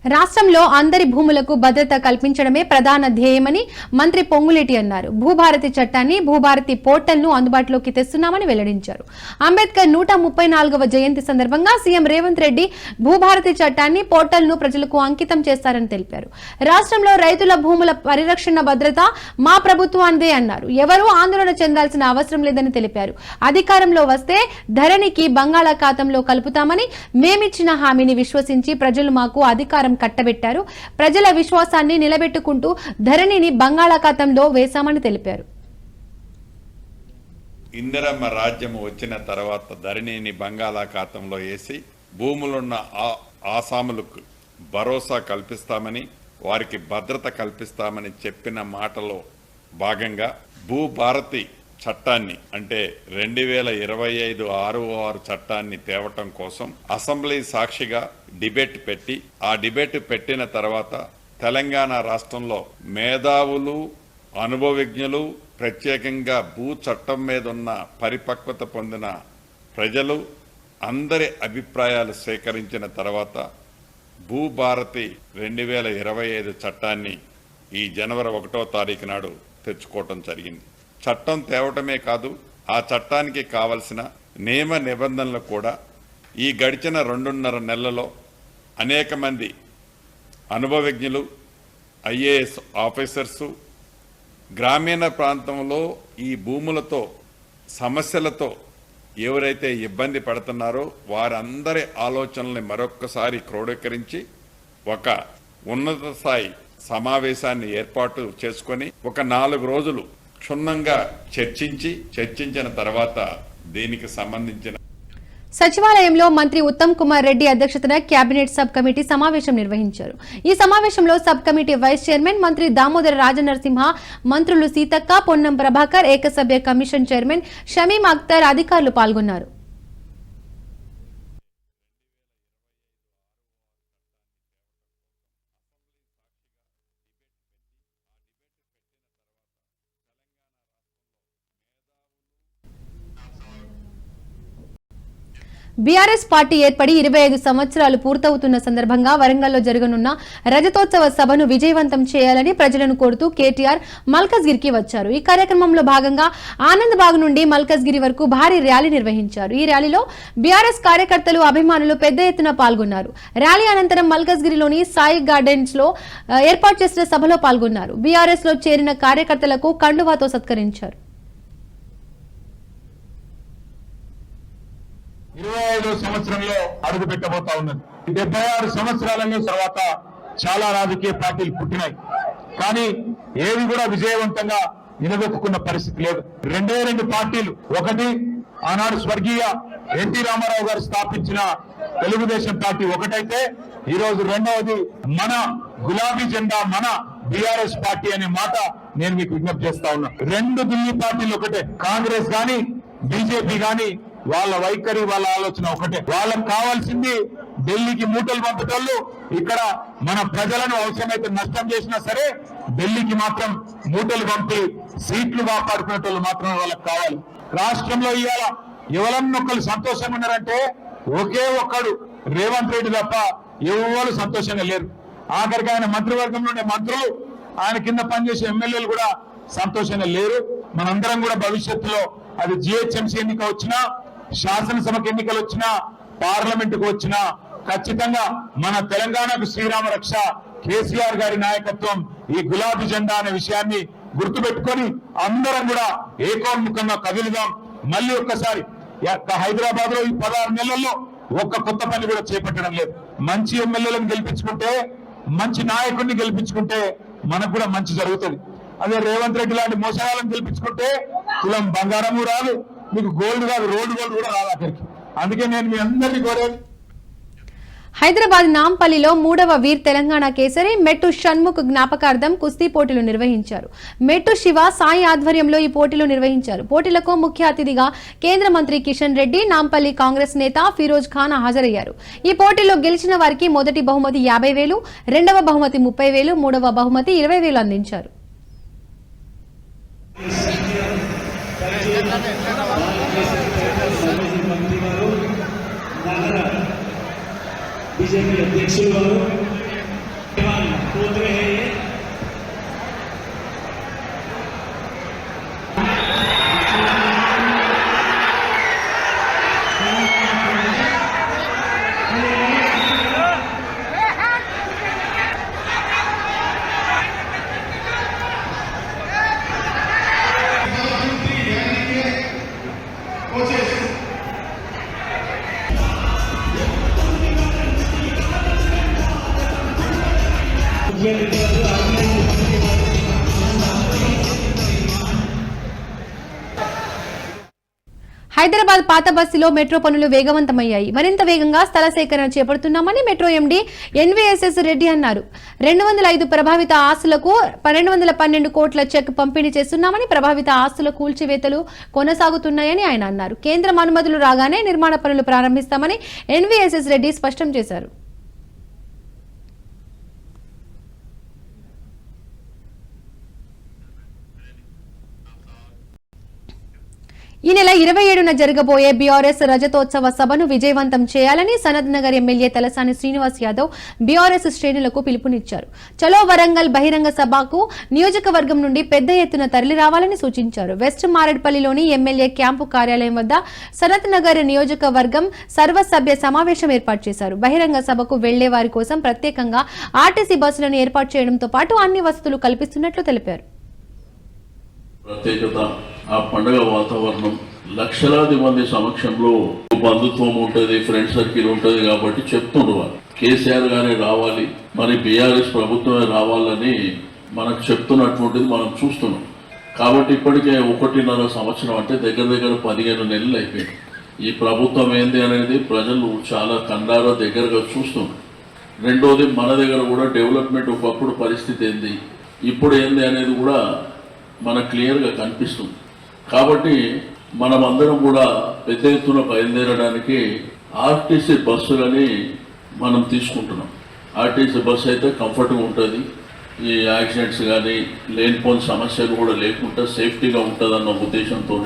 రాష్ట్రంలో అందరి భూములకు భద్రత కల్పించడమే ప్రధాన ధ్యేయమని మంత్రి పొంగులేటి అన్నారు. భూభారతి చట్టాన్ని, భూభారతి పోర్టల్ను అందుబాటులోకి తెస్తున్నామని వెల్లడించారు. అంబేద్కర్ 134వ జయంతి సందర్భంగా సీఎం రేవంత్ రెడ్డి భూభారతి చట్టాన్ని, పోర్టల్ను ప్రజలకు అంకితం చేస్తారని తెలిపారు. రాష్ట్రంలో రైతుల భూముల పరిరక్షణ భద్రత మా ప్రభుత్వానిదే అన్నారు. ఎవరూ ఆందోళన చెందాల్సిన అవసరం లేదని తెలిపారు. అధికారంలో వస్తే ధరణికి బంగాళాఖాతంలో కలుపుతామని, మేమిచ్చిన హామీని విశ్వసించి ప్రజలు మాకు అధికారం కట్టబెట్టారు. ప్రజల విశ్వాసాన్ని నిలబెట్టుకుంటూ ధరణిని బంగాళాఖాతంలో వేశామని తెలిపారు. ఇందిరమ్మ రాజ్యం వచ్చిన తర్వాత ధరణిని బంగాళాఖాతంలో వేసి భూములున్న ఆసాములకు భరోసా కల్పిస్తామని, వారికి భద్రత కల్పిస్తామని చెప్పిన మాటలో భాగంగా భూభారతి చట్టాన్ని అంటే 2025 6 చట్టాన్ని తేవటం కోసం అసెంబ్లీ సాక్షిగా డిబేట్ పెట్టి, ఆ డిబేట్ పెట్టిన తర్వాత తెలంగాణ రాష్ట్రంలో మేధావులు, అనుభవజ్ఞులు, ప్రత్యేకంగా భూ చట్టం మీద ఉన్న పరిపక్వత పొందిన ప్రజలు అందరి అభిప్రాయాలు సేకరించిన తర్వాత భూభారతి 2025 చట్టాన్ని ఈ జనవరి 1వ తారీఖు నాడు తెచ్చుకోవటం జరిగింది. చట్టం తేవటమే కాదు, ఆ చట్టానికి కావలసిన నియమ నిబంధనలు కూడా ఈ గడిచిన 2.5 నెలలలో అనేక మంది అనుభవజ్ఞులు, ఐఏఎస్ ఆఫీసర్సు, గ్రామీణ ప్రాంతంలో ఈ భూములతో సమస్యలతో ఎవరైతే ఇబ్బంది పడుతున్నారో వారందరి ఆలోచనల్ని మరొక్కసారి క్రోడీకరించి ఒక ఉన్నత స్థాయి సమావేశాన్ని ఏర్పాటు చేసుకొని ఒక 4 రోజులు క్షుణ్ణంగా చర్చించిన తర్వాత దీనికి సంబంధించిన సచివాలయంలో మంత్రి ఉత్తమ్ కుమార్ రెడ్డి అధ్యక్షతన కేబినెట్ సబ్ కమిటీ సమావేశం నిర్వహించారు. ఈ సమావేశంలో సబ్ కమిటీ వైస్ చైర్మన్ మంత్రి దామోదర రాజనరసింహ, మంత్రులు సీతక్క, పొన్నం ప్రభాకర్, ఏకసభ్య కమిషన్ చైర్మన్ షమీం అఖ్తర్ అధికారులు పాల్గొన్నారు. బీఆర్ఎస్ పార్టీ ఏర్పడి 25 సంవత్సరాలు పూర్తవుతున్న సందర్భంగా వరంగల్లో జరగనున్న రజతోత్సవ సభను విజయవంతం చేయాలని ప్రజలను కోరుతూ కేటీఆర్ మల్కజ్గిరికి వచ్చారు. ఈ కార్యక్రమంలో భాగంగా ఆనంద్ బాగ్ నుండి మల్కజ్గిరి వరకు భారీ ర్యాలీ నిర్వహించారు. ఈ ర్యాలీలో బీఆర్ఎస్ కార్యకర్తలు, అభిమానులు పెద్ద ఎత్తున పాల్గొన్నారు. ర్యాలీ అనంతరం మల్కజ్గిరిలోని సాయి గార్డెన్స్ లో ఏర్పాటు చేసిన సభలో పాల్గొన్నారు. బీఆర్ఎస్ లో చేరిన కార్యకర్తలకు కండువాతో సత్కరించారు. 25వ సంవత్సరంలో అడుగు పెట్టబోతా ఉన్నది. 76 సంవత్సరాల తర్వాత చాలా రాజకీయ పార్టీలు పుట్టినాయి, కానీ ఏవి కూడా విజయవంతంగా నిలదొక్కున్న పరిస్థితి లేదు. 2 పార్టీలు, ఒకటి ఆనాడు స్వర్గీయ ఎన్టీ రామారావు గారు స్థాపించిన తెలుగుదేశం పార్టీ ఒకటైతే, ఈ రోజు రెండవది మన గులాబీ జెండా, మన బీఆర్ఎస్ పార్టీ అనే మాట నేను మీకు విజ్ఞప్తి చేస్తా ఉన్నా. 2 ఢిల్లీ పార్టీలు ఒకటే. కాంగ్రెస్ గాని బీజేపీ గాని వాళ్ళ వైఖరి, వాళ్ళ ఆలోచన ఒకటే. వాళ్ళకు కావాల్సింది ఢిల్లీకి మూటలు పంపేటోళ్ళు, ఇక్కడ మన ప్రజలను అవసరమైతే నష్టం చేసినా సరే ఢిల్లీకి మాత్రం మూటలు పంపి సీట్లు కాపాడుకునేటోళ్ళు మాత్రమే వాళ్ళకి కావాలి. రాష్ట్రంలో ఇవాళ ఎవరన్నొక్కరు సంతోషంగా ఉన్నారంటే ఒకే ఒక్కడు రేవంత్ రెడ్డి తప్ప ఎవరు సంతోషంగా లేరు. ఆఖరికి ఆయన మంత్రివర్గంలో ఉండే మంత్రులు, ఆయన కింద పనిచేసే ఎమ్మెల్యేలు కూడా సంతోషంగా లేరు. మనందరం కూడా భవిష్యత్తులో అది జిహెచ్ఎంసీ ఎన్నిక వచ్చినా, శాసనసభకు ఎన్నికలు వచ్చినా, పార్లమెంటుకు వచ్చినా ఖచ్చితంగా మన తెలంగాణకు శ్రీరామ రక్ష కేసీఆర్ గారి నాయకత్వం, ఈ గులాబీ జెండా అనే విషయాన్ని గుర్తుపెట్టుకొని అందరం కూడా ఏకోన్ముఖంగా కదులుదాం. మళ్ళీ ఒక్కసారి హైదరాబాద్ లో ఈ 16 నెలల్లో ఒక్క కొత్త పని కూడా చేపట్టడం లేదు. మంచి ఎమ్మెల్యేలను గెలిపించుకుంటే, మంచి నాయకుడిని గెలిపించుకుంటే మనకు కూడా మంచి జరుగుతుంది. అదే రేవంత్ రెడ్డి లాంటి మోసగాళ్ళని గెలిపించుకుంటే తులం బంగారము రాదు, మీకు గోల్డ్ కాదు, రోడ్డు గోల్డ్ కూడా రాదు అక్కడికి. అందుకే నేను మీ అందరినీ కోరేది, హైదరాబాద్ నాంపల్లిలో 3వ వీర్ తెలంగాణ కేసరి మెట్టు షణ్ముఖ్ జ్ఞాపకార్థం కుస్తీ పోటీలు నిర్వహించారు. మెట్టు శివ, సాయి ఆధ్వర్యంలో ఈ పోటీలు నిర్వహించారు. పోటీలకు ముఖ్య అతిథిగా కేంద్ర మంత్రి కిషన్ రెడ్డి, నాంపల్లి కాంగ్రెస్ నేత ఫిరోజ్ ఖాన్ హాజరయ్యారు. ఈ పోటీలో గెలిచిన వారికి మొదటి బహుమతి 50,000, రెండవ బహుమతి 30,000, మూడవ బహుమతి 20,000 అందించారు. बीजेपी अध्यक्ष హైదరాబాద్ పాత బస్సులో మెట్రో పనులు వేగవంతమయ్యాయి. మరింత వేగంగా స్థల సేకరణ చేపడుతున్నామని మెట్రో ఎండీ ఎన్వీఎస్ఎస్ రెడ్డి అన్నారు. 205 ప్రభావిత ఆస్తులకు 1212 కోట్ల చెక్ పంపిణీ చేస్తున్నామని, ప్రభావిత ఆస్తుల కూల్చివేతలు కొనసాగుతున్నాయని ఆయన అన్నారు. కేంద్రం అనుమతులు రాగానే నిర్మాణ పనులు ప్రారంభిస్తామని ఎన్వీఎస్ఎస్ రెడ్డి స్పష్టం చేశారు. ఈ నెల 27న జరగబోయే బీఆర్ఎస్ రజతోత్సవ సభను విజయవంతం చేయాలని సనత్ నగర్ ఎమ్మెల్యే తలసాని శ్రీనివాస్ యాదవ్ బీఆర్ఎస్ శ్రేణులకు పిలుపునిచ్చారు. చలో వరంగల్ బహిరంగ సభకు నియోజకవర్గం నుండి పెద్ద ఎత్తున తరలి రావాలని సూచించారు. వెస్ట్ మారేడ్పల్లిలోని ఎమ్మెల్యే క్యాంపు కార్యాలయం వద్ద సనత్ నగర్ నియోజకవర్గం సర్వసభ్య సమావేశం ఏర్పాటు చేశారు. బహిరంగ సభకు వెళ్లే వారి కోసం ప్రత్యేకంగా ఆర్టీసీ బస్సులను ఏర్పాటు చేయడంతో పాటు అన్ని వసతులు కల్పిస్తున్నట్లు తెలిపారు. ప్రత్యేకత ఆ పండగ వాతావరణం, లక్షలాది మంది సమక్షంలో బంధుత్వం ఉంటుంది, ఫ్రెండ్ సర్కిల్ ఉంటుంది. కాబట్టి చెప్తుండ్రు కేసీఆర్ గారే రావాలి, మరి బీఆర్ఎస్ ప్రభుత్వమే రావాలని మనకు చెప్తున్నటువంటిది మనం చూస్తున్నాం. కాబట్టి ఇప్పటికే 1.5 సంవత్సరం అంటే దగ్గర 15 నెలలు అయిపోయింది. ఈ ప్రభుత్వం ఏంది అనేది ప్రజలు చాలా కండారా దగ్గరగా చూస్తున్నారు. రెండోది, మన దగ్గర కూడా డెవలప్మెంట్ ఒకప్పుడు పరిస్థితి ఏంది, ఇప్పుడు ఏంది అనేది కూడా మనకు క్లియర్గా కనిపిస్తుంది. కాబట్టి మనమందరం కూడా పెద్ద ఎత్తున బయలుదేరడానికి ఆర్టీసీ బస్సులని మనం తీసుకుంటున్నాం. ఆర్టీసీ బస్సు అయితే కంఫర్ట్గా ఉంటుంది, ఈ యాక్సిడెంట్స్ కానీ లేనిపోని సమస్యలు కూడా లేకుండా సేఫ్టీగా ఉంటుందన్న ఉద్దేశంతో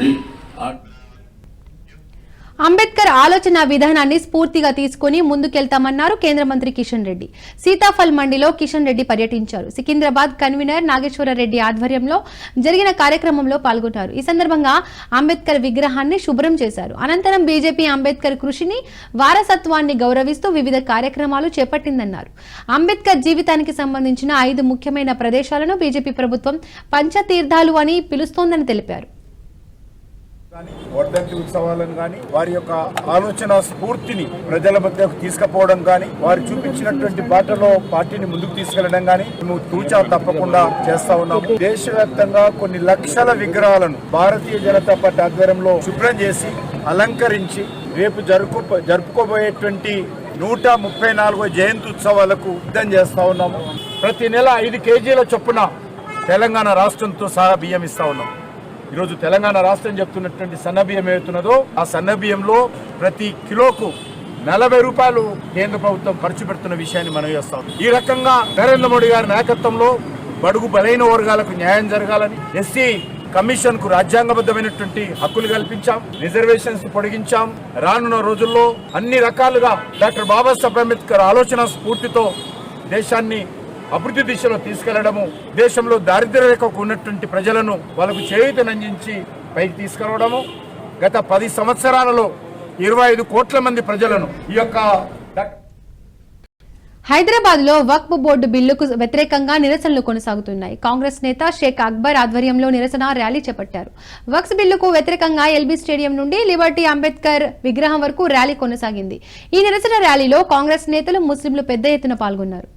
అంబేద్కర్ ఆలోచన విధానాన్ని స్ఫూర్తిగా తీసుకుని ముందుకెళ్తామన్నారు కేంద్ర మంత్రి కిషన్ రెడ్డి. సీతాఫల్ మండిలో కిషన్ రెడ్డి పర్యటించారు. సికింద్రాబాద్ కన్వీనర్ నాగేశ్వరరెడ్డి ఆధ్వర్యంలో జరిగిన కార్యక్రమంలో పాల్గొన్నారు. ఈ సందర్భంగా అంబేద్కర్ విగ్రహాన్ని శుభ్రం చేశారు. అనంతరం బీజేపీ అంబేద్కర్ కృషిని, వారసత్వాన్ని గౌరవిస్తూ వివిధ కార్యక్రమాలు చేపట్టిందన్నారు. అంబేద్కర్ జీవితానికి సంబంధించిన 5 ముఖ్యమైన ప్రదేశాలను బీజేపీ ప్రభుత్వం పంచతీర్థాలు అని పిలుస్తోందని తెలిపారు. వర్ధంతి ఉత్సవాలను కానీ, వారి యొక్క ఆలోచన స్ఫూర్తిని ప్రజల మధ్యకు తీసుకుపోవడం కానీ, వారు చూపించినటువంటి బాటలో పార్టీని ముందుకు తీసుకెళ్లడం కానీ మేము తూచా తప్పకుండా చేస్తా ఉన్నాము. దేశవ్యాప్తంగా కొన్ని లక్షల విగ్రహాలను భారతీయ జనతా పార్టీ ఆధ్వర్యంలో శుభ్రం చేసి అలంకరించి రేపు జరుపుకోబోయేటువంటి 134వ జయంతి ఉత్సవాలకు సిద్ధం చేస్తా ఉన్నాము. ప్రతి నెల 5 కేజీల చొప్పున తెలంగాణ రాష్ట్రంతో సహా బియ్యం ఇస్తా ఉన్నాము. ఈరోజు తెలంగాణ రాష్ట్రం చెప్తున్నటువంటి సన్న బియ్యం ఏమవుతున్నదో ఆ సన్న బియ్యంలో ప్రతి కిలోకు 40 రూపాయలు కేంద్ర ప్రభుత్వం ఖర్చు పెడుతున్న విషయాన్ని మనం చేస్తాం. ఈ రకంగా నరేంద్ర మోడీ గారి నాయకత్వంలో బడుగు బలైన వర్గాలకు న్యాయం జరగాలని ఎస్సీ కమిషన్ కు రాజ్యాంగబద్ధమైనటువంటి హక్కులు కల్పించాం, రిజర్వేషన్స్ పొడిగించాం. రానున్న రోజుల్లో అన్ని రకాలుగా డాక్టర్ బాబాసాహెబ్ అంబేద్కర్ ఆలోచన స్ఫూర్తితో దేశాన్ని అభివృద్ధి దిశలో తీసుకెళ్లడము, దేశంలో దారిద్ర్య రేఖకు ఉన్నటువంటి ప్రజలను వాళ్ళకు చేయూతనందించి పైకి తీసుకురావడము. గత 10 సంవత్సరాలలో 25 కోట్ల మంది ప్రజలను ఈ యొక్క హైదరాబాద్ లో వక్ఫ్ బోర్డు బిల్లుకు వ్యతిరేకంగా నిరసనలు కొనసాగుతున్నాయి. కాంగ్రెస్ నేత షేక్ అక్బర్ ఆధ్వర్యంలో నిరసన ర్యాలీ చేపట్టారు. వక్ఫ్ బిల్లుకు వ్యతిరేకంగా ఎల్బీ స్టేడియం నుండి లిబర్టీ అంబేద్కర్ విగ్రహం వరకు ర్యాలీ కొనసాగింది. ఈ నిరసన ర్యాలీలో కాంగ్రెస్ నేతలు, ముస్లింలు పెద్ద ఎత్తున పాల్గొన్నారు.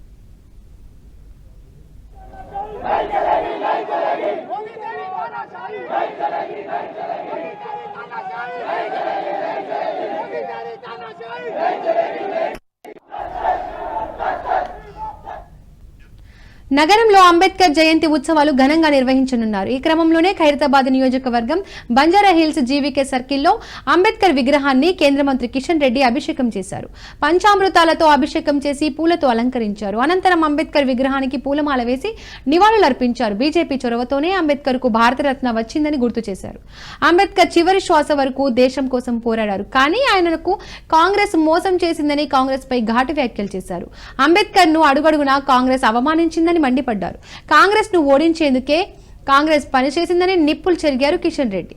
నగరంలో అంబేద్కర్ జయంతి ఉత్సవాలు ఘనంగా నిర్వహించనున్నారు. ఈ క్రమంలోనే ఖైరతాబాద్ నియోజకవర్గం బంజారా హిల్స్ జీవీకే సర్కిల్లో అంబేద్కర్ విగ్రహాన్ని కేంద్ర మంత్రి కిషన్ రెడ్డి అభిషేకం చేశారు. పంచామృతాలతో అభిషేకం చేసి పూలతో అలంకరించారు. అనంతరం అంబేద్కర్ విగ్రహానికి పూలమాల వేసి నివాళులర్పించారు. బీజేపీ చొరవతోనే అంబేద్కర్ కు భారతరత్న వచ్చిందని గుర్తు చేశారు. అంబేద్కర్ చివరి శ్వాస వరకు దేశం కోసం పోరాడారు, కానీ ఆయనకు కాంగ్రెస్ మోసం చేసిందని కాంగ్రెస్ పై ఘాటు వ్యాఖ్యలు చేశారు. అంబేద్కర్ ను అడుగడుగునా కాంగ్రెస్ అవమానించిందని మండిపడ్డారు. కాంగ్రెస్ ను ఓడించేందుకే కాంగ్రెస్ పనిచేసిందని నిప్పులు చెరిగారు కిషన్ రెడ్డి.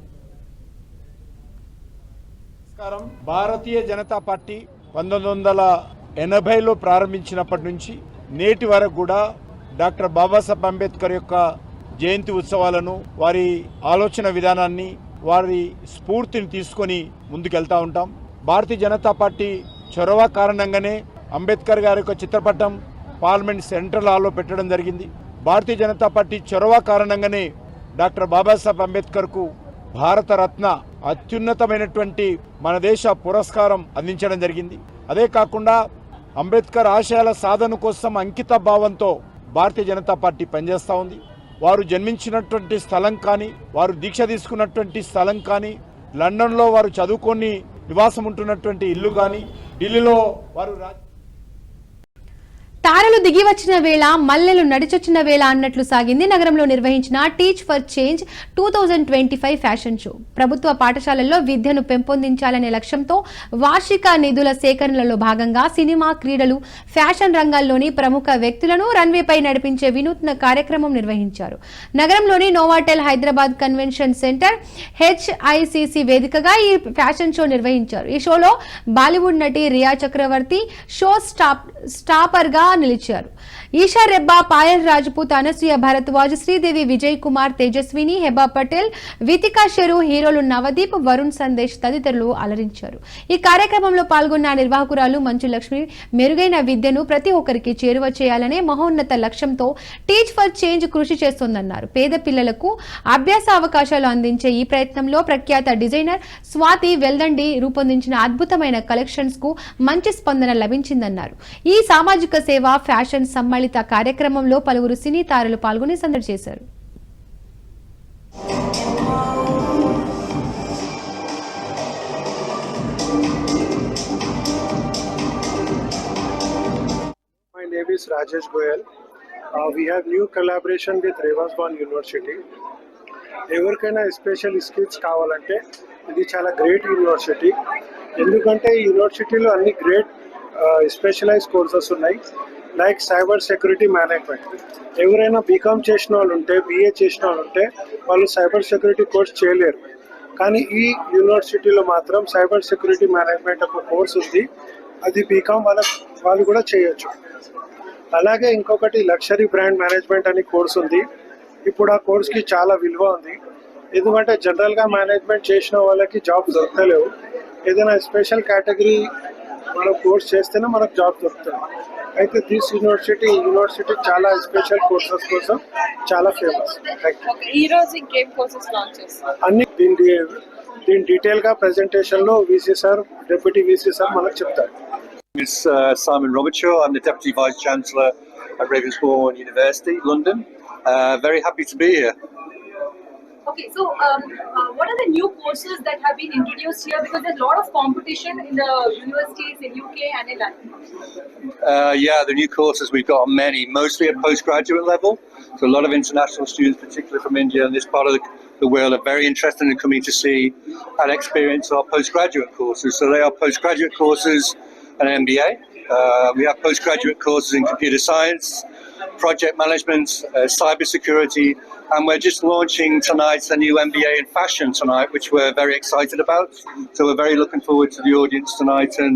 భారతీయ జనతా పార్టీ 1980లో ప్రారంభించినప్పటి నుంచి నేటి వరకు కూడా డాక్టర్ బాబాసాహెబ్ అంబేద్కర్ యొక్క జయంతి ఉత్సవాలను, వారి ఆలోచన విధానాన్ని, వారి స్ఫూర్తిని తీసుకొని ముందుకెళ్తా ఉంటాం. భారతీయ జనతా పార్టీ చొరవ కారణంగానే అంబేద్కర్ గారి యొక్క చిత్రపటం పార్లమెంట్ సెంట్రల్ హాల్లో పెట్టడం జరిగింది. భారతీయ జనతా పార్టీ చొరవ కారణంగానే డాక్టర్ బాబాసాహెబ్ అంబేద్కర్కు భారతరత్న అత్యున్నతమైనటువంటి మన దేశ పురస్కారం అందించడం జరిగింది. అదే కాకుండా అంబేద్కర్ ఆశయాల సాధన కోసం అంకిత భావంతో భారతీయ జనతా పార్టీ పనిచేస్తూ ఉంది. వారు జన్మించినటువంటి స్థలం కానీ, వారు దీక్ష తీసుకున్నటువంటి స్థలం కానీ, లండన్లో వారు చదువుకొని నివాసం ఉంటున్నటువంటి ఇల్లు కానీ, ఢిల్లీలో వారు తారలు దిగి వచ్చిన వేళ మల్లెలు నడిచొచ్చిన వేళ అన్నట్లు సాగింది నగరంలో నిర్వహించిన teach for change 2025 fashion show. ప్రభుత్వ పాఠశాలల్లో విద్యను పెంపొందించాలనే లక్ష్యంతో వార్షిక నిధుల సేకరణలో భాగంగా సినిమా, క్రీడలు, ఫ్యాషన్ రంగాల్లోని ప్రముఖ వ్యక్తులను రన్వేపై నడిపించే వినూత్న కార్యక్రమం నిర్వహించారు. నగరంలోని Novotel Hyderabad convention centre HICC వేదికగా ఈ ఫ్యాషన్ షో నిర్వహించారు. ఈ షోలో బాలీవుడ్ నటి రియా చక్రవర్తి షో స్టాపర్ గా నిలిచారు. ఈషా రెబ్బా, పాయల్ రాజ్పూత్, అనసూయ భరద్వాజ్, శ్రీదేవి, విజయ్ కుమార్, తేజస్విని, హెబా పటేల్, వితికా షెరు, హీరోలు నవదీప్, వరుణ్ సందేశ్ తదితరులు అలరించారు. ఈ కార్యక్రమంలో పాల్గొన్న నిర్వాహకురాలు మంచు లక్ష్మి మెరుగైన విద్యను ప్రతి ఒక్కరికి చేరువ చేయాలనే మహోన్నత లక్ష్యంతో టీచ్ ఫర్ చేంజ్ కృషి చేస్తోందన్నారు. పేద పిల్లలకు అభ్యాస అవకాశాలు అందించే ఈ ప్రయత్నంలో ప్రఖ్యాత డిజైనర్ స్వాతి వెల్దండి రూపొందించిన అద్భుతమైన కలెక్షన్స్ కు మంచి స్పందన లభించిందన్నారు. ఈ సామాజిక సేవ ఫ్యాషన్ సమ్మిళిత కార్యక్రమంలో పలువురు సినీ తారలు పాల్గొని సందడి చేశారు. My name is Rajesh Goyal. We have new collaboration with Revasban University. ఎవరికైనా స్పెషల్ స్కిల్స్ కావాలంటే ఇది చాలా గ్రేట్ యూనివర్సిటీ. ఎందుకంటే ఈ యూనివర్సిటీలో అన్ని గ్రేట్ స్పెషలైజ్ కోర్సెస్ ఉన్నాయి. Like cyber security management. ఎవరైనా బీకామ్ చేసిన వాళ్ళు ఉంటే, BA చేసిన వాళ్ళు ఉంటే వాళ్ళు సైబర్ సెక్యూరిటీ కోర్స్ చేయలేరు. కానీ ఈ యూనివర్సిటీలో మాత్రం సైబర్ సెక్యూరిటీ మేనేజ్మెంట్ ఒక కోర్స్ ఉంది. అది బీకామ్ వాళ్ళు కూడా చేయొచ్చు. అలాగే ఇంకొకటి లగ్జరీ బ్రాండ్ మేనేజ్మెంట్ అని కోర్స్ ఉంది. ఇప్పుడు ఆ కోర్స్కి చాలా విలువ ఉంది. ఎందుకంటే జనరల్గా మేనేజ్మెంట్ చేసిన వాళ్ళకి జాబ్ దొరకలేవు. ఏదైనా స్పెషల్ కేటగిరీ మనం కోర్స్ చేస్తేనే మనకు జాబ్ దొరుకుతుంది. అయితే దిస్ యూనివర్సిటీ చాలా స్పెషల్ కోర్సెస్ కోసం చాలా ఫేమస్. అన్ని దీని డీటెయిల్గా ప్రెజెంటేషన్లో VC sir, deputy VC sir మనకు చెప్తారు. Miss Simon Robertshaw. I'm the Deputy Vice Chancellor at Ravensbourne University, London. Very happy to be here. Okay, so what are the new courses that have been introduced here? Because there's a lot of competition in the universities in UK and in London. Yeah, the new courses we've got are many, mostly at postgraduate level. So a lot of international students, particularly from India and this part of the world, are very interested in coming to see and experience our postgraduate courses. So they are postgraduate courses and MBA. We have postgraduate courses in computer science, project management, cyber security, and we're just launching tonight a new MBA in fashion tonight, which we're very excited about. So we're very looking forward to the audience tonight and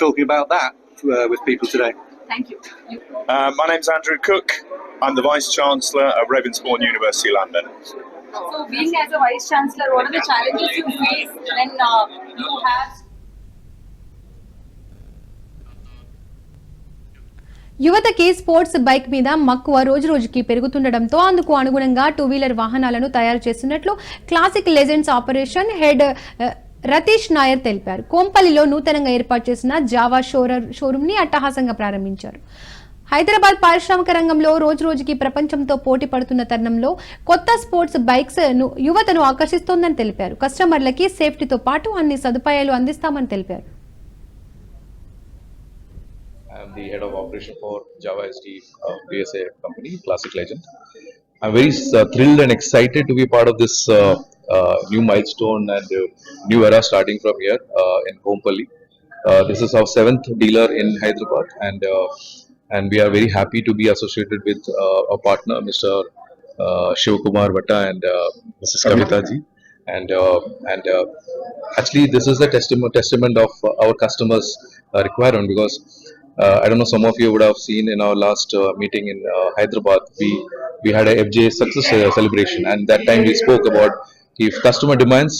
talking about that with people today. Thank you. My name's Andrew Cook. I'm the Vice Chancellor at Ravensbourne University, London. So being as a Vice Chancellor, what are the challenges you face when you have యువతకి sports bike మీద మక్కువ రోజు రోజుకి పెరుగుతుండటంతో అందుకు అనుగుణంగా 2-వీలర్ వాహనాలను తయారు చేస్తున్నట్లు classic legends operation head Ratheesh Nair తెలిపారు. కోంపల్లిలో నూతనంగా ఏర్పాటు చేసిన జావా షోరూమ్ ని అట్టహాసంగా ప్రారంభించారు. హైదరాబాద్ పారిశ్రామిక రంగంలో రోజు రోజుకి ప్రపంచంతో పోటీ పడుతున్న తరుణంలో కొత్త స్పోర్ట్స్ బైక్స్ యువతను ఆకర్షిస్తోందని తెలిపారు. కస్టమర్లకి సేఫ్టీతో పాటు అన్ని సదుపాయాలు అందిస్తామని తెలిపారు. I am the head of operation for Java SD DSA company, Classic Legend. I'm very thrilled and excited to be part of this new milestone and new era starting from here in Kompally. This is our 7th dealer in Hyderabad, and we are very happy to be associated with our partner, Mr. Shivkumar Vatta and Mrs. Kavita ji. And actually, this is a testament of our customers' requirement, because I don't know, some of you would have seen in our last meeting in Hyderabad, we had a FJ success celebration, and that time we spoke about if customer demands.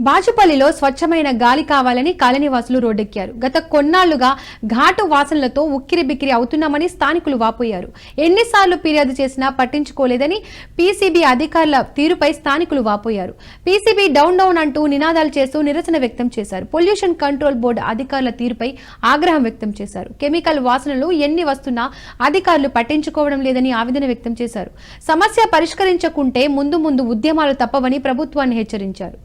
బాచుపల్లిలో స్వచ్ఛమైన గాలి కావాలని కాలనీవాసులు రోడ్డెక్కారు. గత కొన్నాళ్లుగా ఘాటు వాసనలతో ఉక్కిరిబిక్కిరి అవుతున్నామని స్థానికులు వాపోయారు. ఎన్నిసార్లు ఫిర్యాదు చేసినా పట్టించుకోలేదని పీసీబీ అధికారుల తీరుపై స్థానికులు వాపోయారు. పీసీబీ డౌన్ డౌన్ అంటూ నినాదాలు చేస్తూ నిరసన వ్యక్తం చేశారు. పొల్యూషన్ కంట్రోల్ బోర్డు అధికారుల తీరుపై ఆగ్రహం వ్యక్తం చేశారు. కెమికల్ వాసనలు ఎన్ని వస్తున్నా అధికారులు పట్టించుకోవడం లేదని ఆవేదన వ్యక్తం చేశారు. సమస్య పరిష్కరించకుంటే ముందు ముందు ఉద్యమాలు తప్పవని ప్రభుత్వాన్ని హెచ్చరించారు.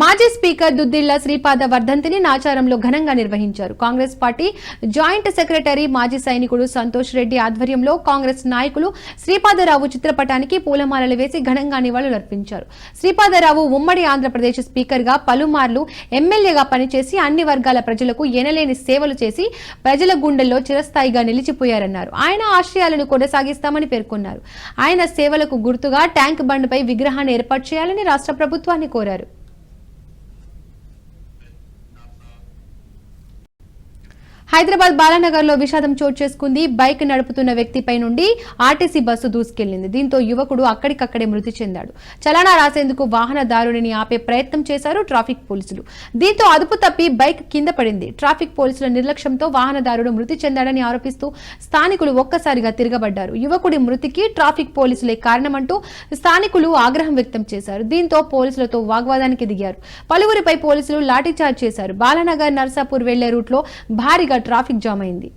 మాజీ స్పీకర్ దుద్దిళ్ల శ్రీపాద వర్ధంతిని నాచారంలో ఘనంగా నిర్వహించారు. కాంగ్రెస్ పార్టీ జాయింట్ సెక్రటరీ మాజీ సైనికుడు సంతోష్ రెడ్డి ఆధ్వర్యంలో కాంగ్రెస్ నాయకులు శ్రీపాదరావు చిత్రపటానికి పూలమాలలు వేసి ఘనంగా నివాళులర్పించారు. శ్రీపాదరావు ఉమ్మడి ఆంధ్రప్రదేశ్ స్పీకర్ గా పలుమార్లు ఎమ్మెల్యేగా పనిచేసి అన్ని వర్గాల ప్రజలకు ఎనలేని సేవలు చేసి ప్రజల గుండెల్లో చిరస్థాయిగా నిలిచిపోయారన్నారు. ఆయన ఆశయాలను కొనసాగిస్తామని పేర్కొన్నారు. ఆయన సేవలకు గుర్తుగా ట్యాంక్ బండ్పై విగ్రహాన్ని ఏర్పాటు చేయాలని రాష్ట్ర ప్రభుత్వాన్ని కోరారు. హైదరాబాద్ బాలానగర్ లో విషాదం చోటు చేసుకుంది. బైక్ నడుపుతున్న వ్యక్తిపై నుండి ఆర్టీసీ బస్సు దూసుకెళ్లింది. దీంతో యువకుడు అక్కడికక్కడే మృతి చెందాడు. చలానా రాసేందుకు వాహనదారుడిని ఆపే ప్రయత్నం చేశారు ట్రాఫిక్ పోలీసులు. దీంతో అదుపు తప్పి బైక్ కింద పడింది. ట్రాఫిక్ పోలీసుల నిర్లక్ష్యంతో వాహనదారుడు మృతి చెందాడని ఆరోపిస్తూ స్థానికులు ఒక్కసారిగా తిరగబడ్డారు. యువకుడి మృతికి ట్రాఫిక్ పోలీసులే కారణమంటూ స్థానికులు ఆగ్రహం వ్యక్తం చేశారు. దీంతో పోలీసులతో వాగ్వాదానికి దిగారు. పలువురిపై పోలీసులు లాఠీచార్జ్ చేశారు. బాలానగర్ నర్సాపూర్ వెళ్లే రూట్లో భారీగా ట్రాఫిక్ జామ్ అయింది.